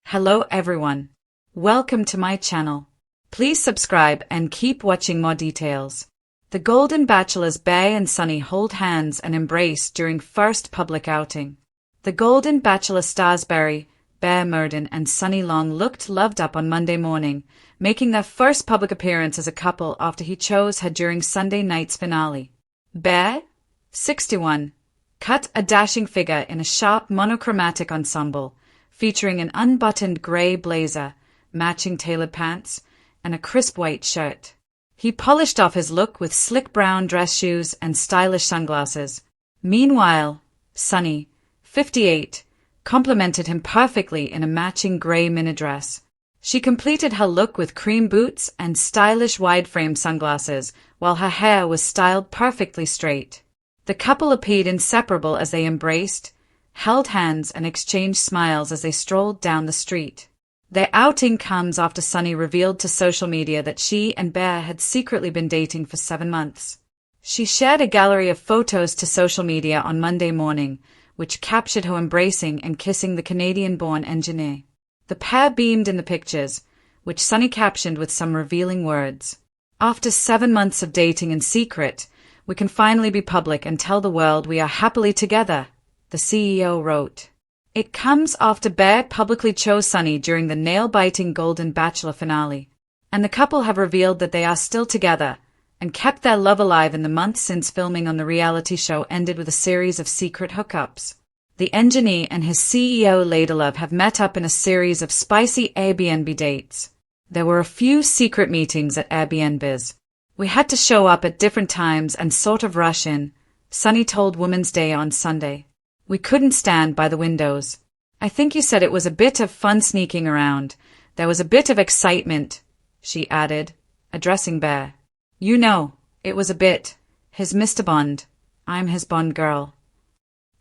Hello everyone. Welcome to my channel. Please subscribe and keep watching more details. The Golden Bachelors Bear and Sunny hold hands and embrace during first public outing. The Golden Bachelor stars Bear Murden and Sunny Long looked loved up on Monday morning, making their first public appearance as a couple after he chose her during Sunday night's finale. Bear, 61, cut a dashing figure in a sharp monochromatic ensemble, featuring an unbuttoned grey blazer, matching tailored pants, and a crisp white shirt. He polished off his look with slick brown dress shoes and stylish sunglasses. Meanwhile, Sunny, 58, complemented him perfectly in a matching grey mini dress. She completed her look with cream boots and stylish wide-frame sunglasses, while her hair was styled perfectly straight. The couple appeared inseparable as they embraced, held hands and exchanged smiles as they strolled down the street. Their outing comes after Sunny revealed to social media that she and Bear had secretly been dating for 7 months. She shared a gallery of photos to social media on Monday morning, which captured her embracing and kissing the Canadian-born engineer. The pair beamed in the pictures, which Sunny captioned with some revealing words. "After 7 months of dating in secret, we can finally be public and tell the world we are happily together," the CEO wrote. It comes after Bear publicly chose Sunny during the nail-biting Golden Bachelor finale, and the couple have revealed that they are still together and kept their love alive in the months since filming on the reality show ended with a series of secret hookups. The engineer and his CEO Ladelove have met up in a series of spicy Airbnb dates. There were a few secret meetings at Airbnbs. "We had to show up at different times and sort of rush in," Sunny told Women's Day on Sunday. "We couldn't stand by the windows. I think you said it was a bit of fun sneaking around. There was a bit of excitement," she added, addressing Bear. "You know, it was a bit. His Mr. Bond. I'm his Bond girl."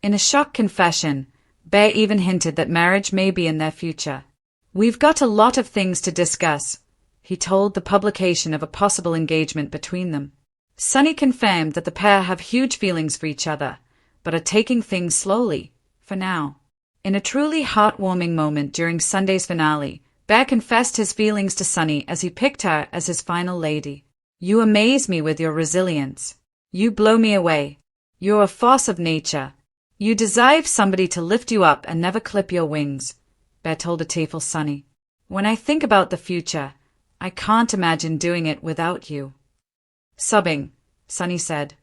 In a shock confession, Bear even hinted that marriage may be in their future. "We've got a lot of things to discuss," he told the publication of a possible engagement between them. Sunny confirmed that the pair have huge feelings for each other, but are taking things slowly, for now. In a truly heartwarming moment during Sunday's finale, Bear confessed his feelings to Sunny as he picked her as his final lady. "You amaze me with your resilience. You blow me away. You're a force of nature. You deserve somebody to lift you up and never clip your wings," Bear told a tearful Sunny. "When I think about the future, I can't imagine doing it without you." Sobbing, Sunny said,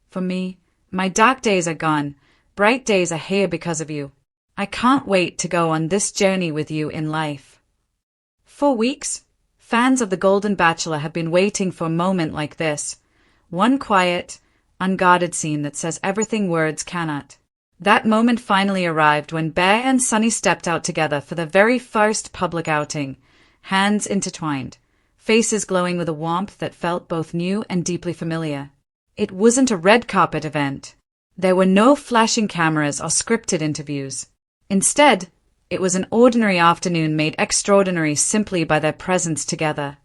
"For me, my dark days are gone, bright days are here because of you. I can't wait to go on this journey with you in life." For weeks, fans of The Golden Bachelor have been waiting for a moment like this. One quiet, unguarded scene that says everything words cannot. That moment finally arrived when Bear and Sunny stepped out together for their very first public outing, hands intertwined, faces glowing with a warmth that felt both new and deeply familiar. It wasn't a red carpet event. There were no flashing cameras or scripted interviews. Instead, it was an ordinary afternoon made extraordinary simply by their presence together.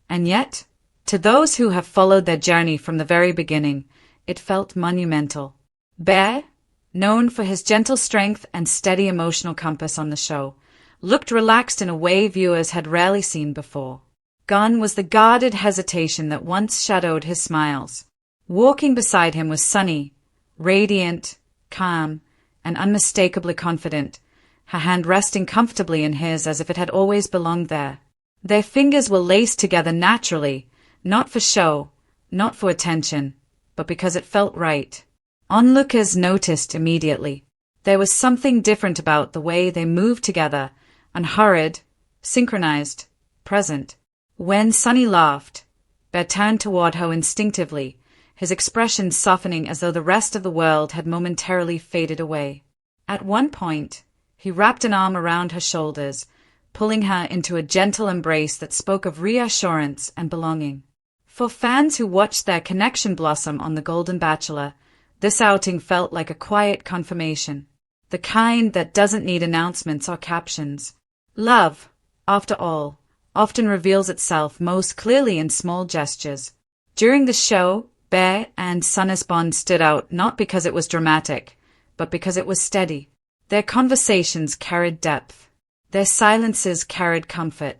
And yet, to those who have followed their journey from the very beginning, it felt monumental. Bear, known for his gentle strength and steady emotional compass on the show, looked relaxed in a way viewers had rarely seen before. Gone was the guarded hesitation that once shadowed his smiles. Walking beside him was Sunny, radiant, calm, and unmistakably confident, her hand resting comfortably in his as if it had always belonged there. Their fingers were laced together naturally, not for show, not for attention, but because it felt right. Onlookers noticed immediately. There was something different about the way they moved together, unhurried, synchronized, present. When Sunny laughed, Bear turned toward her instinctively, his expression softening as though the rest of the world had momentarily faded away. At one point, he wrapped an arm around her shoulders, pulling her into a gentle embrace that spoke of reassurance and belonging. For fans who watched their connection blossom on The Golden Bachelor, this outing felt like a quiet confirmation, the kind that doesn't need announcements or captions. Love, after all, often reveals itself most clearly in small gestures. During the show, Bear and Sunny's bond stood out not because it was dramatic, but because it was steady. Their conversations carried depth. Their silences carried comfort.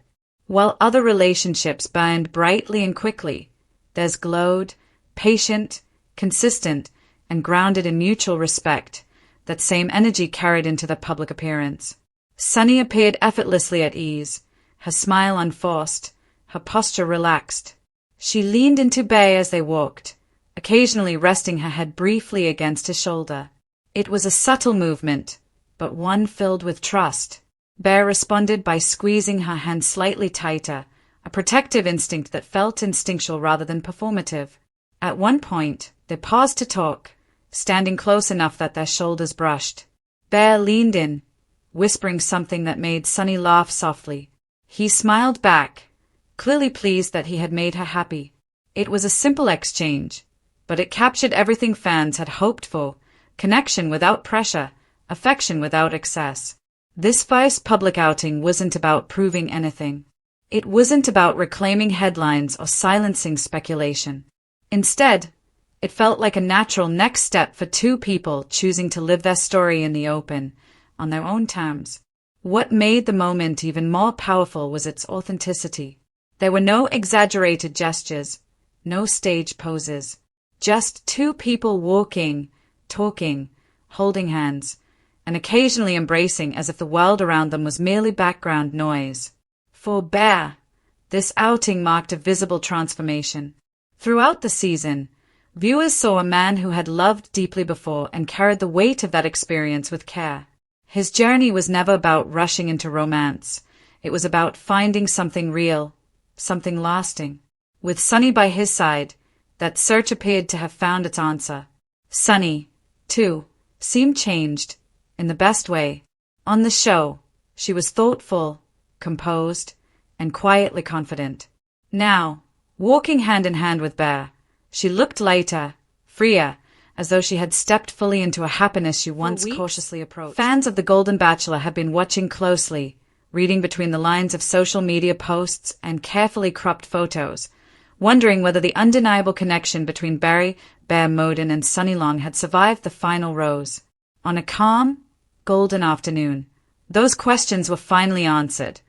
While other relationships burned brightly and quickly, theirs glowed, patient, consistent, and grounded in mutual respect, that same energy carried into their public appearance. Sunny appeared effortlessly at ease, her smile unforced, her posture relaxed. She leaned into Bay as they walked, occasionally resting her head briefly against his shoulder. It was a subtle movement, but one filled with trust. Bear responded by squeezing her hand slightly tighter, a protective instinct that felt instinctual rather than performative. At one point, they paused to talk, standing close enough that their shoulders brushed. Bear leaned in, whispering something that made Sunny laugh softly. He smiled back, clearly pleased that he had made her happy. It was a simple exchange, but it captured everything fans had hoped for: connection without pressure, affection without excess. This first public outing wasn't about proving anything. It wasn't about reclaiming headlines or silencing speculation. Instead, it felt like a natural next step for two people choosing to live their story in the open, on their own terms. What made the moment even more powerful was its authenticity. There were no exaggerated gestures, no stage poses, just two people walking, talking, holding hands, and occasionally embracing as if the world around them was merely background noise. For Bear, this outing marked a visible transformation. Throughout the season, viewers saw a man who had loved deeply before and carried the weight of that experience with care. His journey was never about rushing into romance. It was about finding something real, something lasting. With Sunny by his side, that search appeared to have found its answer. Sunny, too, seemed changed, in the best way. On the show, she was thoughtful, composed, and quietly confident. Now, walking hand in hand with Bear, she looked lighter, freer, as though she had stepped fully into a happiness she once cautiously approached. Fans of The Golden Bachelor have been watching closely, reading between the lines of social media posts and carefully cropped photos, wondering whether the undeniable connection between Bear Moden and Sunny Long had survived the final rose. On a calm, golden afternoon, those questions were finally answered,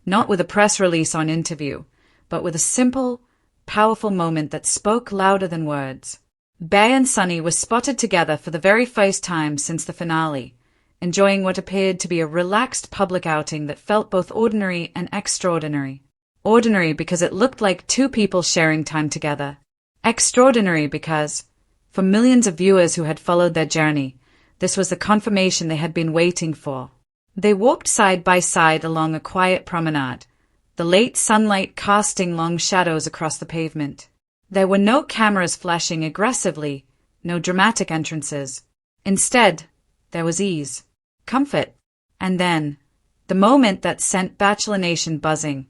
not with a press release or an interview, but with a simple, powerful moment that spoke louder than words. Bear and Sunny were spotted together for the very first time since the finale, enjoying what appeared to be a relaxed public outing that felt both ordinary and extraordinary. Ordinary because it looked like two people sharing time together. Extraordinary because, for millions of viewers who had followed their journey, this was the confirmation they had been waiting for. They walked side by side along a quiet promenade, the late sunlight casting long shadows across the pavement. There were no cameras flashing aggressively, no dramatic entrances. Instead, there was ease, comfort, and then, the moment that sent Bachelor Nation buzzing.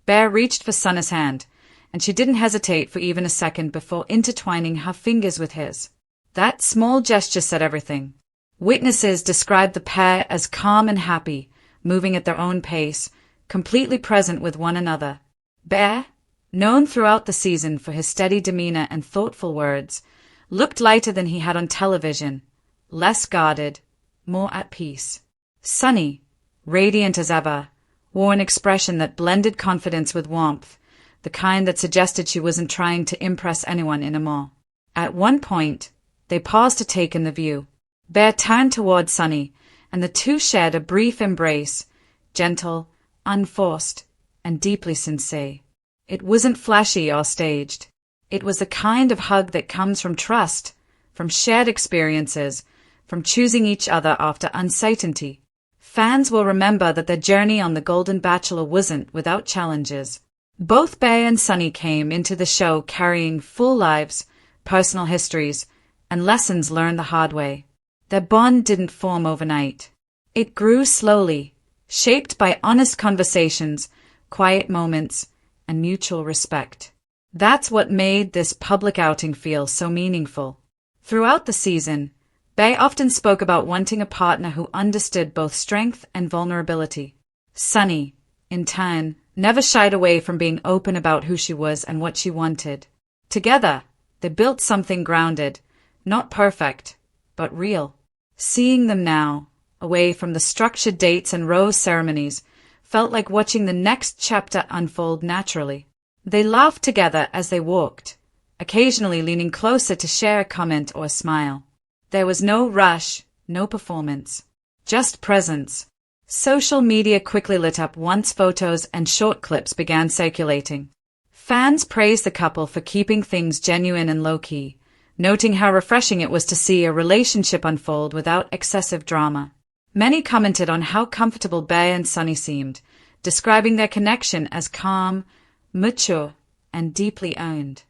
Bear reached for Sunny's hand, and she didn't hesitate for even a second before intertwining her fingers with his. That small gesture said everything. Witnesses described the pair as calm and happy, moving at their own pace, completely present with one another. Bear, known throughout the season for his steady demeanor and thoughtful words, looked lighter than he had on television, less guarded, more at peace. Sunny, radiant as ever, wore an expression that blended confidence with warmth, the kind that suggested she wasn't trying to impress anyone anymore. At one point, they paused to take in the view. Bear turned toward Sunny, and the two shared a brief embrace, gentle, unforced, and deeply sincere. It wasn't flashy or staged. It was the kind of hug that comes from trust, from shared experiences, from choosing each other after uncertainty. Fans will remember that their journey on The Golden Bachelor wasn't without challenges. Both Bear and Sunny came into the show carrying full lives, personal histories, and lessons learned the hard way. Their bond didn't form overnight. It grew slowly, shaped by honest conversations, quiet moments, and mutual respect. That's what made this public outing feel so meaningful. Throughout the season, Bear often spoke about wanting a partner who understood both strength and vulnerability. Sunny, in turn, never shied away from being open about who she was and what she wanted. Together, they built something grounded, not perfect, but real. Seeing them now, away from the structured dates and rose ceremonies, felt like watching the next chapter unfold naturally. They laughed together as they walked, occasionally leaning closer to share a comment or a smile. There was no rush, no performance, just presence. Social media quickly lit up once photos and short clips began circulating. Fans praised the couple for keeping things genuine and low-key, noting how refreshing it was to see a relationship unfold without excessive drama. Many commented on how comfortable Bae and Sunny seemed, describing their connection as calm, mature, and deeply owned.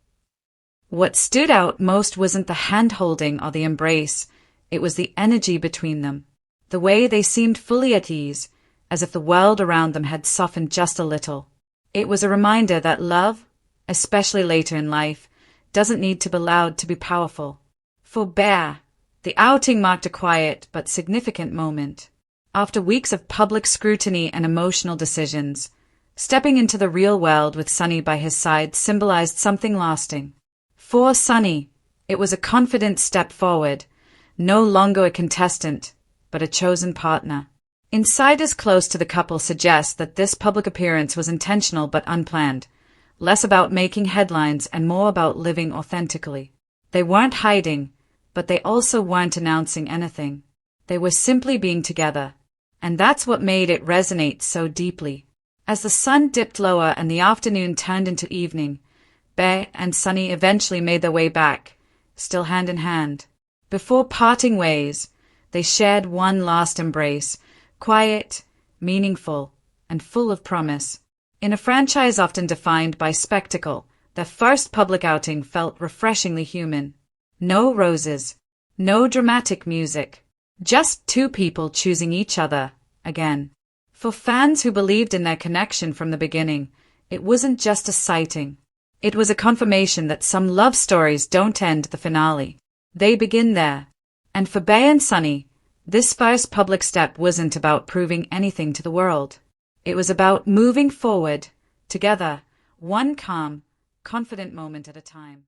What stood out most wasn't the hand-holding or the embrace, it was the energy between them. The way they seemed fully at ease, as if the world around them had softened just a little. It was a reminder that love, especially later in life, doesn't need to be loud to be powerful. For Bae, the outing marked a quiet but significant moment. After weeks of public scrutiny and emotional decisions, stepping into the real world with Sunny by his side symbolized something lasting. For Sunny, it was a confident step forward, no longer a contestant, but a chosen partner. Insiders close to the couple suggest that this public appearance was intentional but unplanned, less about making headlines and more about living authentically. They weren't hiding, but they also weren't announcing anything. They were simply being together, and that's what made it resonate so deeply. As the sun dipped lower and the afternoon turned into evening, Bae and Sunny eventually made their way back, still hand in hand. Before parting ways, they shared one last embrace, quiet, meaningful, and full of promise. In a franchise often defined by spectacle, their first public outing felt refreshingly human. No roses, no dramatic music, just two people choosing each other, again. For fans who believed in their connection from the beginning, it wasn't just a sighting. It was a confirmation that some love stories don't end the finale. They begin there. And for Bae and Sunny, this first public step wasn't about proving anything to the world. It was about moving forward, together, one calm, confident moment at a time.